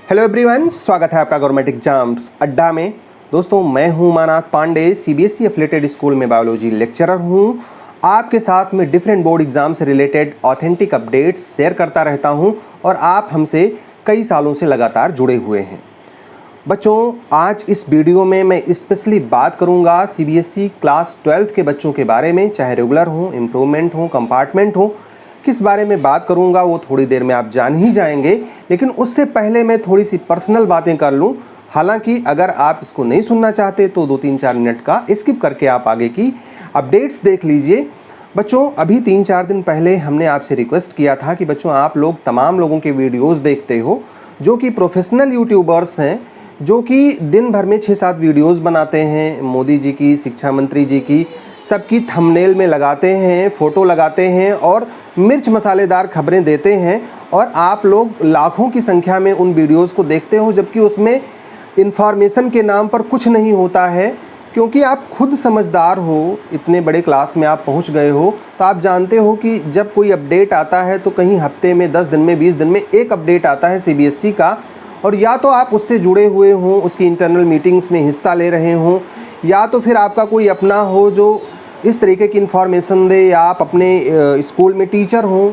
Hello everyone, स्वागत है आपका गवर्नमेंट एग्जाम्स अड्डा में। दोस्तों, मैं हूं Umanath Pandey, CBSE affiliated school में बायोलॉजी लेक्चरर हूं। आपके साथ में डिफरेंट बोर्ड एग्जाम से रिलेटेड ऑथेंटिक अपडेट्स शेयर करता रहता हूं और आप हमसे कई सालों से लगातार जुड़े हुए हैं। बच्चों, आज इस वीडियो में मैं स्पेशली बात करूंगा सीबीएसई क्लास 12th के बच्चों के बारे में, चाहे रेगुलर हो, इम्प्रूवमेंट हो, कंपार्टमेंट हो। किस बारे में बात करूंगा वो थोड़ी देर में आप जान ही जाएंगे, लेकिन उससे पहले मैं थोड़ी सी पर्सनल बातें कर लूं। हालांकि अगर आप इसको नहीं सुनना चाहते तो 2-3-4 मिनट का स्किप करके आप आगे की अपडेट्स देख लीजिए। बच्चों, अभी 3-4 दिन पहले हमने आपसे रिक्वेस्ट किया था कि बच्चों आप लोग तमाम लोगों के वीडियोज़ देखते हो जो कि प्रोफेशनल यूट्यूबर्स हैं, जो कि दिन भर में 6-7 वीडियोज़ बनाते हैं। मोदी जी की, शिक्षा मंत्री जी की, सबकी थंबनेल में लगाते हैं, फ़ोटो लगाते हैं और मिर्च मसालेदार खबरें देते हैं, और आप लोग लाखों की संख्या में उन वीडियोज़ को देखते हो, जबकि उसमें इन्फॉर्मेशन के नाम पर कुछ नहीं होता है। क्योंकि आप खुद समझदार हो, इतने बड़े क्लास में आप पहुंच गए हो, तो आप जानते हो कि जब कोई अपडेट आता है तो कहीं हफ्ते में, 10 दिन में, 20 दिन में एक अपडेट आता है सीबीएसई का, और या तो आप उससे जुड़े हुए हों, उसकी इंटरनल मीटिंग्स में हिस्सा ले रहे हों, या तो फिर आपका कोई अपना हो जो इस तरीके की इन्फॉर्मेशन दे, या आप अपने स्कूल में टीचर हों,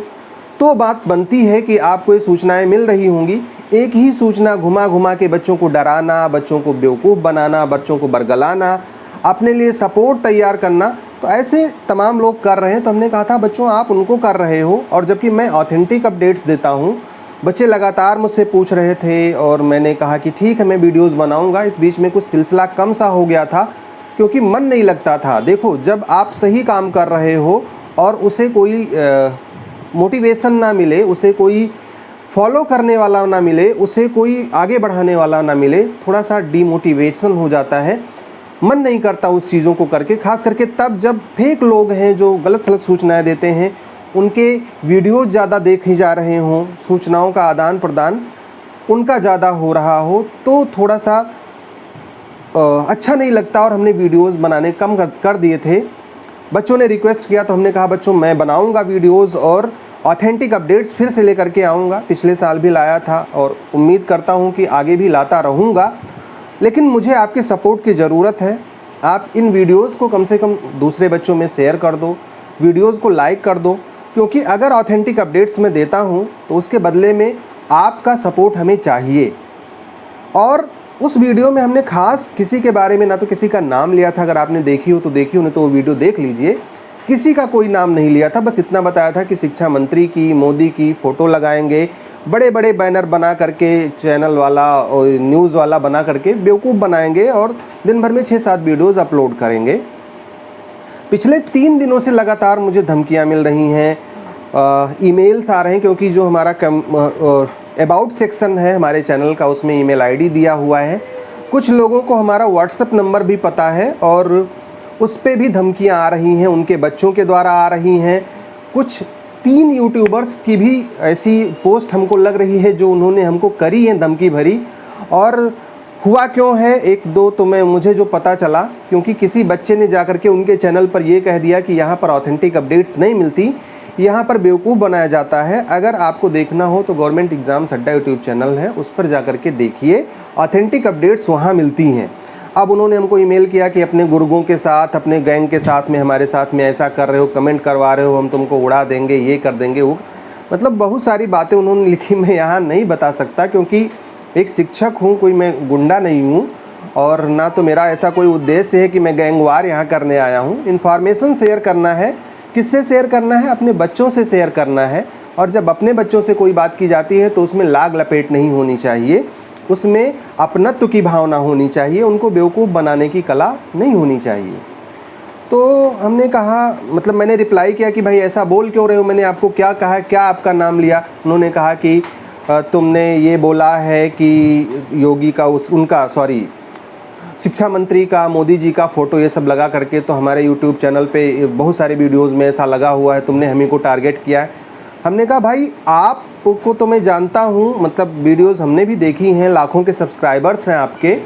तो बात बनती है कि आपको ये सूचनाएं मिल रही होंगी। एक ही सूचना घुमा घुमा के बच्चों को डराना, बच्चों को बेवकूफ़ बनाना, बच्चों को बरगलाना, अपने लिए सपोर्ट तैयार करना, तो ऐसे तमाम लोग कर रहे हैं। तो हमने कहा था बच्चों आप उनको कर रहे हो, और जबकि मैं ऑथेंटिक अपडेट्स देता हूँ। बच्चे लगातार मुझसे पूछ रहे थे और मैंने कहा कि ठीक है, मैं वीडियोज़ बनाऊँगा। इस बीच में कुछ सिलसिला कम सा हो गया था क्योंकि मन नहीं लगता था। देखो, जब आप सही काम कर रहे हो और उसे कोई मोटिवेशन ना मिले, उसे कोई फॉलो करने वाला ना मिले, उसे कोई आगे बढ़ाने वाला ना मिले, थोड़ा सा डीमोटिवेशन हो जाता है, मन नहीं करता उस चीज़ों को करके। खास करके तब जब फेक लोग हैं जो गलत सलत सूचनाएं देते हैं, उनके वीडियोज़ ज़्यादा देखे जा रहे हों, सूचनाओं का आदान प्रदान उनका ज़्यादा हो रहा हो, तो थोड़ा सा अच्छा नहीं लगता, और हमने वीडियोज़ बनाने कम कर दिए थे। बच्चों ने रिक्वेस्ट किया तो हमने कहा बच्चों मैं बनाऊंगा वीडियोज़ और ऑथेंटिक अपडेट्स फिर से लेकर के आऊँगा। पिछले साल भी लाया था और उम्मीद करता हूँ कि आगे भी लाता रहूँगा, लेकिन मुझे आपके सपोर्ट की ज़रूरत है। आप इन वीडियोज़ को कम से कम दूसरे बच्चों में शेयर कर दो, वीडियोज़ को लाइक कर दो, क्योंकि अगर ऑथेंटिक अपडेट्स मैं देता हूँ तो उसके बदले में आपका सपोर्ट हमें चाहिए। और उस वीडियो में हमने खास किसी के बारे में ना तो किसी का नाम लिया था, अगर आपने देखी हो तो देखी हो, नहीं तो वो वीडियो देख लीजिए। किसी का कोई नाम नहीं लिया था, बस इतना बताया था कि शिक्षा मंत्री की, मोदी की फ़ोटो लगाएंगे, बड़े बड़े बैनर बना करके, चैनल वाला और न्यूज़ वाला बना करके बेवकूफ़ बनाएंगे और दिन भर में 6-7 वीडियोज़ अपलोड करेंगे। पिछले 3 दिनों से लगातार मुझे धमकियाँ मिल रही हैं, ईमेल्स आ रहे हैं, क्योंकि जो हमारा अबाउट सेक्शन है हमारे चैनल का, उसमें ईमेल आईडी दिया हुआ है। कुछ लोगों को हमारा व्हाट्सएप नंबर भी पता है और उस पे भी धमकियां आ रही हैं, उनके बच्चों के द्वारा आ रही हैं। कुछ 3 यूट्यूबर्स की भी ऐसी पोस्ट हमको लग रही है जो उन्होंने हमको करी है धमकी भरी। और हुआ क्यों है, 1-2 तो मुझे जो पता चला, क्योंकि किसी बच्चे ने जाकर के उनके चैनल पर ये कह दिया कि यहाँ पर ऑथेंटिक अपडेट्स नहीं मिलती, यहाँ पर बेवकूफ़ बनाया जाता है। अगर आपको देखना हो तो गवर्नमेंट एग्जाम्स अड्डा यूट्यूब चैनल है, उस पर जाकर के देखिए, ऑथेंटिक अपडेट्स वहाँ मिलती हैं। अब उन्होंने हमको ईमेल किया कि अपने गुर्गों के साथ, अपने गैंग के साथ में, हमारे साथ में ऐसा कर रहे हो, कमेंट करवा रहे हो, हम तुमको उड़ा देंगे, ये कर देंगे, वो, मतलब बहुत सारी बातें उन्होंने लिखी। मैं यहाँ नहीं बता सकता क्योंकि एक शिक्षक हूँ, कोई मैं गुंडा नहीं हूँ, और ना तो मेरा ऐसा कोई उद्देश्य है कि मैं गैंगवार यहाँ करने आया हूँ। इन्फॉर्मेशन शेयर करना है। किससे शेयर करना है? अपने बच्चों से शेयर करना है। और जब अपने बच्चों से कोई बात की जाती है तो उसमें लाग लपेट नहीं होनी चाहिए, उसमें अपनत्व की भावना होनी चाहिए, उनको बेवकूफ़ बनाने की कला नहीं होनी चाहिए। तो हमने कहा, मतलब मैंने रिप्लाई किया कि भाई ऐसा बोल क्यों रहे हो, मैंने आपको क्या कहा, क्या आपका नाम लिया? उन्होंने कहा कि तुमने ये बोला है कि योगी का शिक्षा मंत्री का, मोदी जी का फ़ोटो ये सब लगा करके, तो हमारे यूट्यूब चैनल पे बहुत सारे वीडियोज़ में ऐसा लगा हुआ है, तुमने हमें को टारगेट किया है। हमने कहा भाई आपको तो मैं जानता हूँ, मतलब वीडियोज़ हमने भी देखी हैं, लाखों के सब्सक्राइबर्स हैं आपके,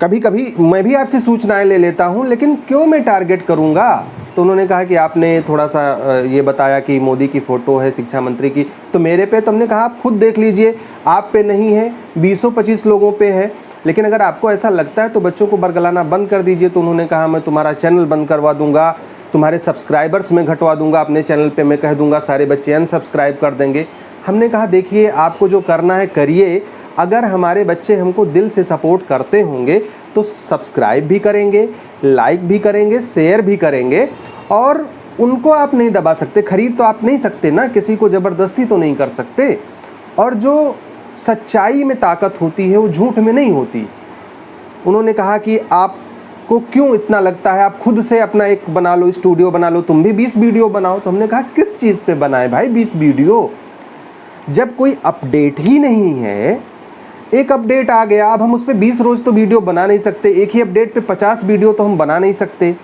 कभी कभी मैं भी आपसे सूचनाएं ले लेता हूं, लेकिन क्यों मैं टारगेट करूंगा? तो उन्होंने कहा कि आपने थोड़ा सा ये बताया कि मोदी की फ़ोटो है शिक्षा मंत्री की, तो मेरे पे, तो हमने कहा आप खुद देख लीजिए, आप पे नहीं है, 20-25 लोगों पे है, लेकिन अगर आपको ऐसा लगता है तो बच्चों को बरगलाना बंद कर दीजिए। तो उन्होंने कहा मैं तुम्हारा चैनल बंद करवा दूंगा, तुम्हारे सब्सक्राइबर्स में घटवा दूंगा, अपने चैनल पे मैं कह दूंगा सारे बच्चे अनसब्सक्राइब कर देंगे। हमने कहा देखिए आपको जो करना है करिए, अगर हमारे बच्चे हमको दिल से सपोर्ट करते होंगे तो सब्सक्राइब भी करेंगे, लाइक भी करेंगे, शेयर भी करेंगे, और उनको आप नहीं दबा सकते, खरीद तो आप नहीं सकते ना, किसी को ज़बरदस्ती तो नहीं कर सकते। और जो सच्चाई में ताकत होती है वो झूठ में नहीं होती। उन्होंने कहा कि आपको क्यों इतना लगता है, आप खुद से अपना एक बना लो, स्टूडियो बना लो, तुम भी 20 वीडियो बनाओ। तो हमने कहा किस चीज़ पे बनाए भाई 20 वीडियो, जब कोई अपडेट ही नहीं है। एक अपडेट आ गया, अब हम उस पर 20 रोज़ तो वीडियो बना नहीं सकते, एक ही अपडेट पे 50 वीडियो तो हम बना नहीं सकते।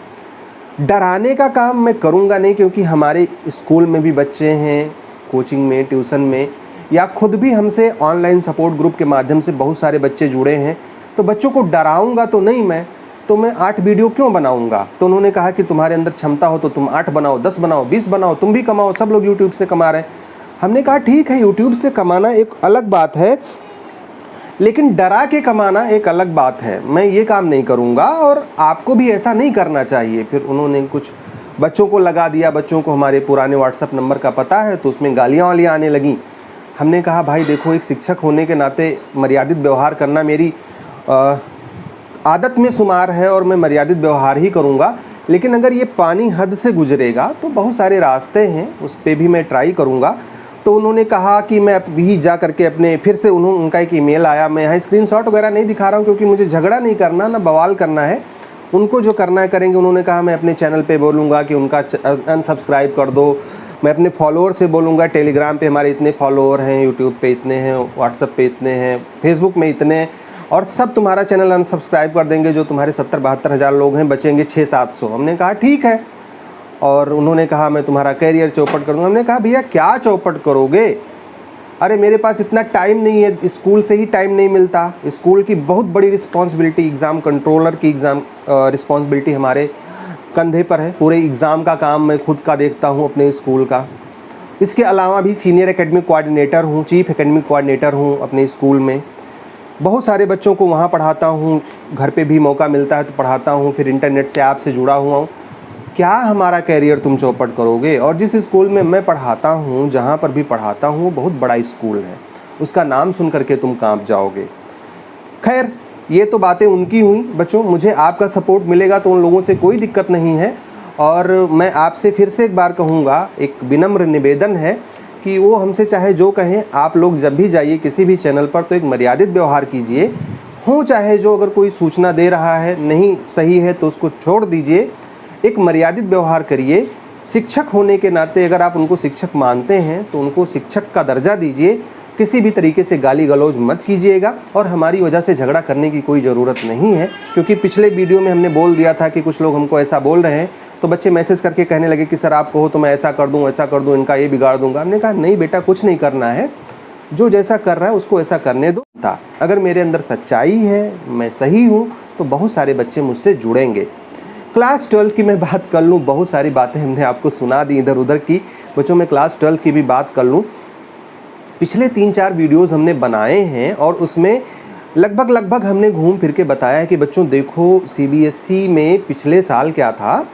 डराने का काम मैं करूँगा नहीं, क्योंकि हमारे स्कूल में भी बच्चे हैं, कोचिंग में, ट्यूशन में, या खुद भी हमसे ऑनलाइन सपोर्ट ग्रुप के माध्यम से बहुत सारे बच्चे जुड़े हैं। तो बच्चों को डराऊंगा तो नहीं मैं, तो मैं 8 वीडियो क्यों बनाऊंगा। तो उन्होंने कहा कि तुम्हारे अंदर क्षमता हो तो तुम 8 बनाओ, 10 बनाओ, 20 बनाओ, तुम भी कमाओ, सब लोग यूट्यूब से कमा रहे हैं। हमने कहा ठीक है, यूट्यूब से कमाना एक अलग बात है, लेकिन डरा के कमाना एक अलग बात है। मैं ये काम नहीं करूँगा और आपको भी ऐसा नहीं करना चाहिए। फिर उन्होंने कुछ बच्चों को लगा दिया, बच्चों को हमारे पुराने व्हाट्सएप नंबर का पता है, तो उसमें गालियाँ वालियाँ आने लगीं। हमने कहा भाई देखो, एक शिक्षक होने के नाते मर्यादित व्यवहार करना मेरी आदत में शुमार है और मैं मर्यादित व्यवहार ही करूँगा, लेकिन अगर ये पानी हद से गुजरेगा तो बहुत सारे रास्ते हैं, उस पर भी मैं ट्राई करूँगा। तो उन्होंने कहा कि मैं अभी जा करके अपने, फिर से उनका एक ईमेल आया, मैं यहाँ स्क्रीनशॉट वगैरह नहीं दिखा रहा हूँ क्योंकि मुझे झगड़ा नहीं करना, ना बवाल करना है, उनको जो करना है करेंगे। उन्होंने कहा मैं अपने चैनल पे बोलूँगा कि उनका अनसब्सक्राइब कर दो, मैं अपने फॉलोअर से बोलूँगा, टेलीग्राम पे हमारे इतने फॉलोअर हैं, यूट्यूब पे इतने हैं, व्हाट्सएप पे इतने हैं, फेसबुक में इतने, और सब तुम्हारा चैनल अनसब्सक्राइब कर देंगे। जो तुम्हारे 70-72 हज़ार लोग हैं, बचेंगे 600-700। हमने कहा ठीक है। और उन्होंने कहा मैं तुम्हारा कैरियर चौपट कर दूँगा। हमने कहा भैया क्या चौपट करोगे, अरे मेरे पास इतना टाइम नहीं है, स्कूल से ही टाइम नहीं मिलता। स्कूल की बहुत बड़ी रिस्पॉन्सिबिलिटी, एग्ज़ाम कंट्रोलर की एग्ज़ाम रिस्पॉन्सिबिलिटी हमारे कंधे पर है। पूरे एग्ज़ाम का काम मैं खुद का देखता हूँ अपने स्कूल का। इसके अलावा भी सीनियर एकेडमिक कोऑर्डिनेटर हूँ, चीफ एकेडमिक कोऑर्डिनेटर हूँ अपने स्कूल में। बहुत सारे बच्चों को वहाँ पढ़ाता हूँ, घर पे भी मौका मिलता है तो पढ़ाता हूँ, फिर इंटरनेट से ऐप से जुड़ा हुआ हूँ। क्या हमारा कैरियर तुम चौपट करोगे। और जिस स्कूल में मैं पढ़ाता हूँ, जहाँ पर भी पढ़ाता हूँ, वो बहुत बड़ा स्कूल है, उसका नाम सुन करके तुम कांप जाओगे। खैर, ये तो बातें उनकी हुई बच्चों, मुझे आपका सपोर्ट मिलेगा तो उन लोगों से कोई दिक्कत नहीं है। और मैं आपसे फिर से एक बार कहूँगा, एक विनम्र निवेदन है कि वो हमसे चाहे जो कहें, आप लोग जब भी जाइए किसी भी चैनल पर तो एक मर्यादित व्यवहार कीजिए। हो चाहे जो, अगर कोई सूचना दे रहा है नहीं सही है तो उसको छोड़ दीजिए, एक मर्यादित व्यवहार करिए। शिक्षक होने के नाते अगर आप उनको शिक्षक मानते हैं तो उनको शिक्षक का दर्जा दीजिए, किसी भी तरीके से गाली गलौज मत कीजिएगा। और हमारी वजह से झगड़ा करने की कोई ज़रूरत नहीं है, क्योंकि पिछले वीडियो में हमने बोल दिया था कि कुछ लोग हमको ऐसा बोल रहे हैं, तो बच्चे मैसेज करके कहने लगे कि सर आप कहो तो मैं ऐसा कर दूँ, ऐसा कर दूँ, इनका ये बिगाड़ दूँगा। हमने कहा नहीं बेटा, कुछ नहीं करना है, जो जैसा कर रहा है उसको ऐसा करने दो। अगर मेरे अंदर सच्चाई है, मैं सही हूँ, तो बहुत सारे बच्चे मुझसे जुड़ेंगे। क्लास 12 की मैं बात कर लूँ, बहुत सारी बातें हमने आपको सुना दी इधर उधर की। बच्चों में क्लास 12 की भी बात कर लूँ, पिछले 3-4 वीडियोस हमने बनाए हैं और उसमें लगभग हमने घूम फिर के बताया है कि बच्चों देखो CBSE में पिछले साल क्या था।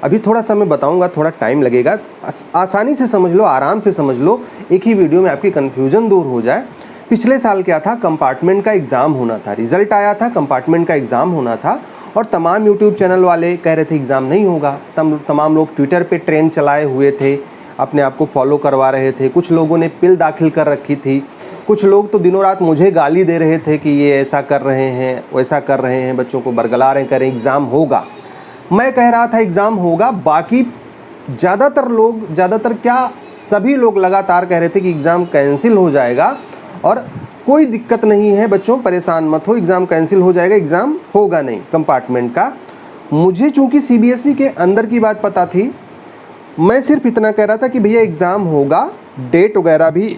अभी थोड़ा सा मैं बताऊंगा, थोड़ा टाइम लगेगा, आसानी से समझ लो, आराम से समझ लो, एक ही वीडियो में आपकी कन्फ्यूज़न दूर हो जाए। पिछले साल क्या था, कंपार्टमेंट का एग्ज़ाम होना था, रिज़ल्ट आया था, कंपार्टमेंट का एग्ज़ाम होना था, और तमाम यूट्यूब चैनल वाले कह रहे थे एग्ज़ाम नहीं होगा। तमाम लोग ट्विटर पे ट्रेंड चलाए हुए थे, अपने आप को फॉलो करवा रहे थे। कुछ लोगों ने पिल दाखिल कर रखी थी, कुछ लोग तो दिनों रात मुझे गाली दे रहे थे कि ये ऐसा कर रहे हैं, वैसा कर रहे हैं, बच्चों को बरगला रहे, करें एग्ज़ाम होगा। मैं कह रहा था एग्ज़ाम होगा, बाकी ज़्यादातर क्या सभी लोग लगातार कह रहे थे कि एग्ज़ाम कैंसिल हो जाएगा। और कोई दिक्कत नहीं है बच्चों, परेशान मत हो, एग्ज़ाम कैंसिल हो जाएगा, एग्ज़ाम होगा नहीं कंपार्टमेंट का। मुझे चूँकि CBSE के अंदर की बात पता थी, मैं सिर्फ इतना कह रहा था कि भैया एग्ज़ाम होगा, डेट वगैरह भी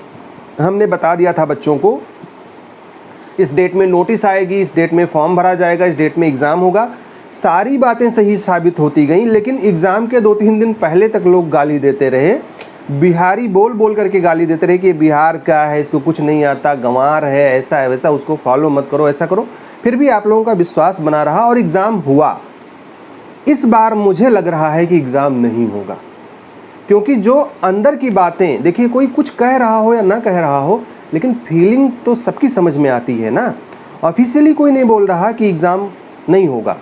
हमने बता दिया था बच्चों को, इस डेट में नोटिस आएगी, इस डेट में फॉर्म भरा जाएगा, इस डेट में एग्ज़ाम होगा। सारी बातें सही साबित होती गई, लेकिन एग्ज़ाम के 2-3 दिन पहले तक लोग गाली देते रहे, बिहारी बोल बोल करके गाली देते रहे कि बिहार का है, इसको कुछ नहीं आता, गंवार है, ऐसा है वैसा, उसको फॉलो मत करो, ऐसा करो। फिर भी आप लोगों का विश्वास बना रहा और एग्ज़ाम हुआ। इस बार मुझे लग रहा है कि एग्ज़ाम नहीं होगा, क्योंकि जो अंदर की बातें, देखिए कोई कुछ कह रहा हो या ना कह रहा हो, लेकिन फीलिंग तो सबकी समझ में आती है ना। ऑफिशियली कोई नहीं बोल रहा कि एग्ज़ाम नहीं होगा,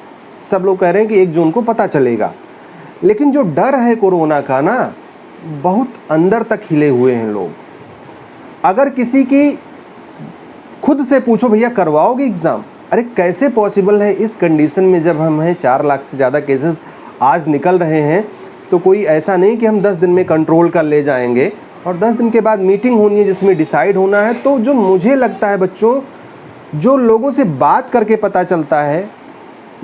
सब लोग कह रहे हैं कि 1 जून को पता चलेगा, लेकिन जो डर है कोरोना का ना, बहुत अंदर तक हिले हुए हैं लोग। अगर किसी की खुद से पूछो भैया करवाओगे एग्ज़ाम, अरे कैसे पॉसिबल है इस कंडीशन में, जब हम हैं 4 लाख से ज़्यादा केसेस आज निकल रहे हैं, तो कोई ऐसा नहीं कि हम 10 दिन में कंट्रोल कर ले जाएंगे और 10 दिन के बाद मीटिंग होनी है जिसमें डिसाइड होना है। तो जो मुझे लगता है बच्चों, जो लोगों से बात करके पता चलता है,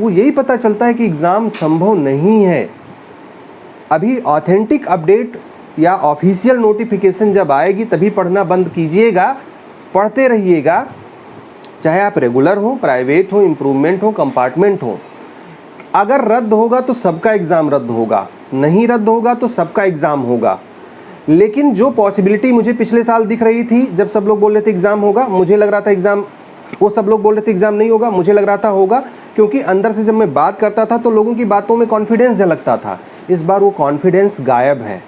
वो यही पता चलता है कि एग्ज़ाम संभव नहीं है। अभी ऑथेंटिक अपडेट या ऑफिशियल नोटिफिकेशन जब आएगी तभी पढ़ना बंद कीजिएगा, पढ़ते रहिएगा, चाहे आप रेगुलर हो, प्राइवेट हो, इम्प्रूवमेंट हो, कंपार्टमेंट हो। अगर रद्द होगा तो सबका एग्ज़ाम रद्द होगा, नहीं रद्द होगा तो सबका एग्ज़ाम होगा। लेकिन जो पॉसिबिलिटी मुझे पिछले साल दिख रही थी, जब सब लोग बोल रहे थे एग्ज़ाम होगा, मुझे लग रहा था एग्ज़ाम, वो सब लोग बोल रहे थे एग्ज़ाम नहीं होगा, मुझे लग रहा था होगा, क्योंकि अंदर से जब मैं बात करता था तो लोगों की बातों में कॉन्फिडेंस झलकता था। इस बार वो कॉन्फिडेंस गायब है,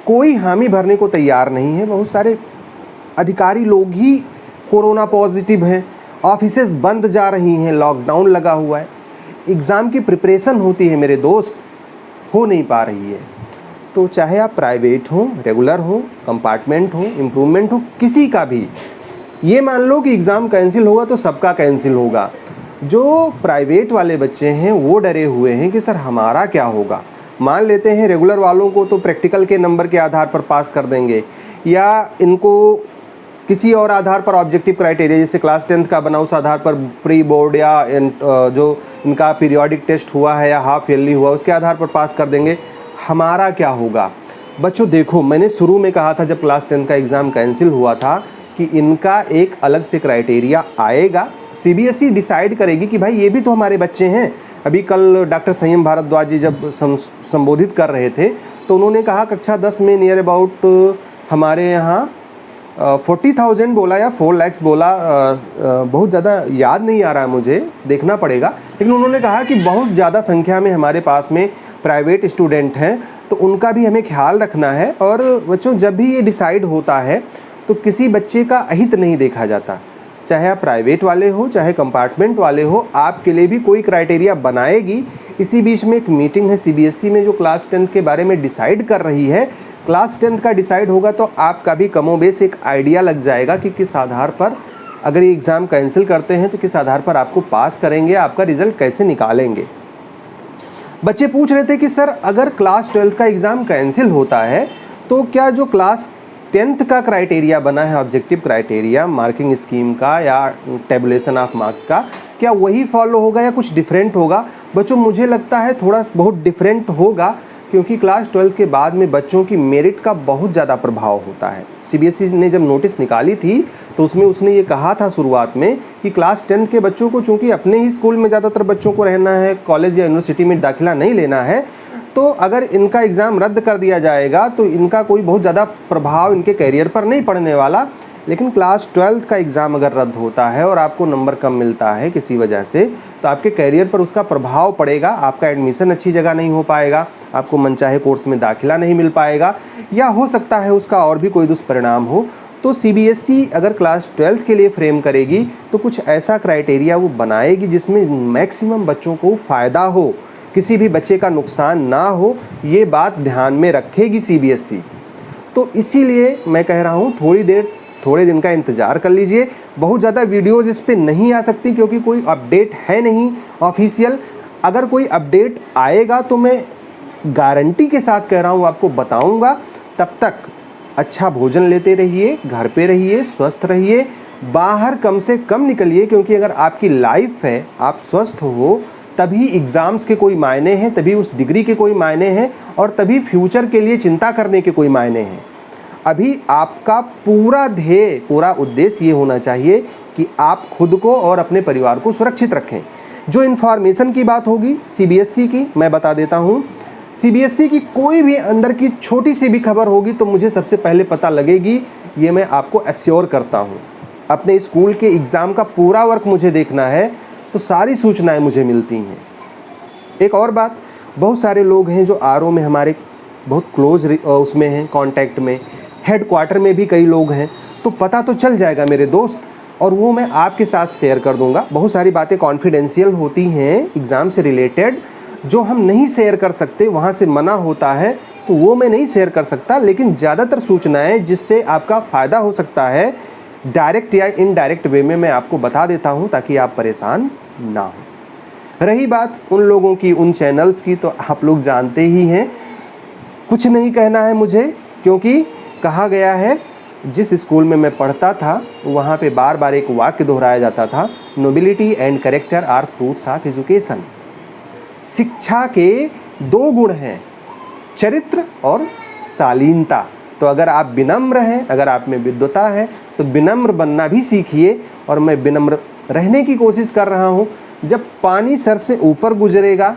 कोई हामी भरने को तैयार नहीं है। बहुत सारे अधिकारी लोग ही कोरोना पॉजिटिव हैं, ऑफिसेज बंद जा रही हैं, लॉकडाउन लगा हुआ है। एग्ज़ाम की प्रिपरेशन होती है मेरे दोस्त, हो नहीं पा रही है। तो चाहे आप प्राइवेट हो, रेगुलर हो, कंपार्टमेंट हो, इम्प्रूवमेंट हो, किसी का भी, ये मान लो कि एग्ज़ाम कैंसिल होगा तो सबका कैंसिल होगा। जो प्राइवेट वाले बच्चे हैं वो डरे हुए हैं कि सर हमारा क्या होगा। मान लेते हैं रेगुलर वालों को तो प्रैक्टिकल के नंबर के आधार पर पास कर देंगे, या इनको किसी और आधार पर ऑब्जेक्टिव क्राइटेरिया जैसे क्लास 10th का बना उस आधार पर प्री बोर्ड या जो इनका पीरियोडिक टेस्ट हुआ है या हाफ ईयरली हुआ उसके आधार पर पास कर देंगे। हमारा क्या होगा? बच्चों देखो, मैंने शुरू में कहा था जब क्लास 10th का एग्ज़ाम कैंसिल हुआ था कि इनका एक अलग से क्राइटेरिया आएगा, सीबीएसई डिसाइड करेगी कि भाई ये भी तो हमारे बच्चे हैं। अभी कल डॉक्टर संयम भारद्वाज जी जब संबोधित कर रहे थे तो उन्होंने कहा कक्षा 10 में नियर अबाउट हमारे यहाँ 40,000 बोला या 4 lakhs बोला, बहुत ज़्यादा याद नहीं आ रहा है, मुझे देखना पड़ेगा, लेकिन उन्होंने कहा कि बहुत ज़्यादा संख्या में हमारे पास में प्राइवेट स्टूडेंट हैं, तो उनका भी हमें ख्याल रखना है। और बच्चों जब भी ये डिसाइड होता है तो किसी बच्चे का अहित नहीं देखा जाता, चाहे आप प्राइवेट वाले हो चाहे कंपार्टमेंट वाले हो, आपके लिए भी कोई क्राइटेरिया बनाएगी। इसी बीच में एक मीटिंग है सीबीएसई में जो क्लास 10th के बारे में डिसाइड कर रही है। क्लास 10th का डिसाइड होगा तो आपका भी कमोबेश एक आइडिया लग जाएगा कि किस आधार पर, अगर ये एग्ज़ाम कैंसिल करते हैं तो किस आधार पर आपको पास करेंगे, आपका रिज़ल्ट कैसे निकालेंगे। बच्चे पूछ रहे थे कि सर अगर क्लास 12th का एग्ज़ाम कैंसिल होता है तो क्या जो क्लास 10th का क्राइटेरिया बना है, ऑब्जेक्टिव क्राइटेरिया मार्किंग स्कीम का या टेबुलेशन ऑफ मार्क्स का, क्या वही फॉलो होगा या कुछ डिफरेंट होगा? बच्चों मुझे लगता है थोड़ा बहुत डिफरेंट होगा, क्योंकि क्लास 12th के बाद में बच्चों की मेरिट का बहुत ज़्यादा प्रभाव होता है। सीबीएसई ने जब नोटिस निकाली थी तो उसमें उसने ये कहा था शुरुआत में कि क्लास 10th के बच्चों को, चूँकि अपने ही स्कूल में ज़्यादातर बच्चों को रहना है, कॉलेज या यूनिवर्सिटी में दाखिला नहीं लेना है, तो अगर इनका एग्ज़ाम रद्द कर दिया जाएगा तो इनका कोई बहुत ज़्यादा प्रभाव इनके करियर पर नहीं पड़ने वाला। लेकिन क्लास 12th का एग्ज़ाम अगर रद्द होता है और आपको नंबर कम मिलता है किसी वजह से, तो आपके करियर पर उसका प्रभाव पड़ेगा। आपका एडमिशन अच्छी जगह नहीं हो पाएगा, आपको मनचाहे कोर्स में दाखिला नहीं मिल पाएगा, या हो सकता है उसका और भी कोई दुष्परिणाम हो। तो सीबीएसई अगर क्लास 12th के लिए फ्रेम करेगी तो कुछ ऐसा क्राइटेरिया वो बनाएगी जिसमें मैक्सिमम बच्चों को फ़ायदा हो, किसी भी बच्चे का नुकसान ना हो, ये बात ध्यान में रखेगी सीबीएसई। तो इसीलिए मैं कह रहा हूँ थोड़े दिन का इंतज़ार कर लीजिए। बहुत ज़्यादा वीडियोस इस पे नहीं आ सकती क्योंकि कोई अपडेट है नहीं ऑफिशियल। अगर कोई अपडेट आएगा तो मैं गारंटी के साथ कह रहा हूँ आपको बताऊँगा। तब तक अच्छा भोजन लेते रहिए, घर पे रहिए, स्वस्थ रहिए, बाहर कम से कम निकलिए, क्योंकि अगर आपकी लाइफ है, आप स्वस्थ हो, तभी एग्ज़ाम्स के कोई मायने हैं, तभी उस डिग्री के कोई मायने हैं, और तभी फ्यूचर के लिए चिंता करने के कोई मायने हैं। अभी आपका पूरा ध्येय, पूरा उद्देश्य ये होना चाहिए कि आप खुद को और अपने परिवार को सुरक्षित रखें। जो इन्फॉर्मेशन की बात होगी सीबीएसई की, मैं बता देता हूँ। सीबीएसई की कोई भी अंदर की छोटी सी भी खबर होगी तो मुझे सबसे पहले पता लगेगी, ये मैं आपको एश्योर करता हूँ। अपने स्कूल के एग्ज़ाम का पूरा वर्क मुझे देखना है तो सारी सूचनाएं मुझे मिलती हैं। एक और बात, बहुत सारे लोग हैं जो आरओ में हमारे बहुत क्लोज उसमें हैं, कांटेक्ट में, हेड क्वार्टर में भी कई लोग हैं, तो पता तो चल जाएगा मेरे दोस्त, और वो मैं आपके साथ शेयर कर दूंगा। बहुत सारी बातें कॉन्फिडेंशियल होती हैं एग्ज़ाम से रिलेटेड जो हम नहीं शेयर कर सकते, वहाँ से मना होता है, तो वो मैं नहीं शेयर कर सकता। लेकिन ज़्यादातर सूचनाएं जिससे आपका फ़ायदा हो सकता है डायरेक्ट या इनडायरेक्ट वे में मैं आपको बता देता हूँ ताकि आप परेशान ना हो। रही बात उन लोगों की, उन चैनल्स की, तो आप लोग जानते ही हैं, कुछ नहीं कहना है मुझे, क्योंकि कहा गया है, जिस स्कूल में मैं पढ़ता था वहाँ पे बार बार एक वाक्य दोहराया जाता था, nobility and character are fruits of education. शिक्षा के दो गुण हैं, चरित्र और शालीनता। तो अगर आप विनम्र हैं, अगर आप में विद्वता है तो विनम्र बनना भी सीखिए, और मैं विनम्र रहने की कोशिश कर रहा हूँ। जब पानी सर से ऊपर गुजरेगा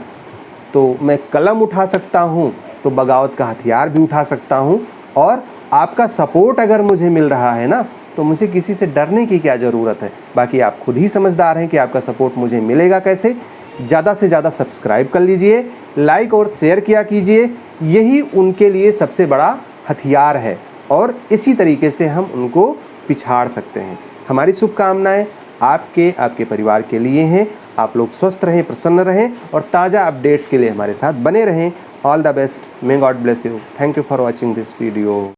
तो मैं कलम उठा सकता हूँ, तो बगावत का हथियार भी उठा सकता हूँ। और आपका सपोर्ट अगर मुझे मिल रहा है ना, तो मुझे किसी से डरने की क्या ज़रूरत है। बाकी आप खुद ही समझदार हैं कि आपका सपोर्ट मुझे मिलेगा कैसे। ज़्यादा से ज़्यादा सब्सक्राइब कर लीजिए, लाइक और शेयर किया कीजिए, यही उनके लिए सबसे बड़ा हथियार है, और इसी तरीके से हम उनको पिछाड़ सकते हैं। हमारी शुभकामनाएं आपके परिवार के लिए हैं। आप लोग स्वस्थ रहें, प्रसन्न रहें, और ताज़ा अपडेट्स के लिए हमारे साथ बने रहें। All the best, may God bless you. Thank you for watching this video.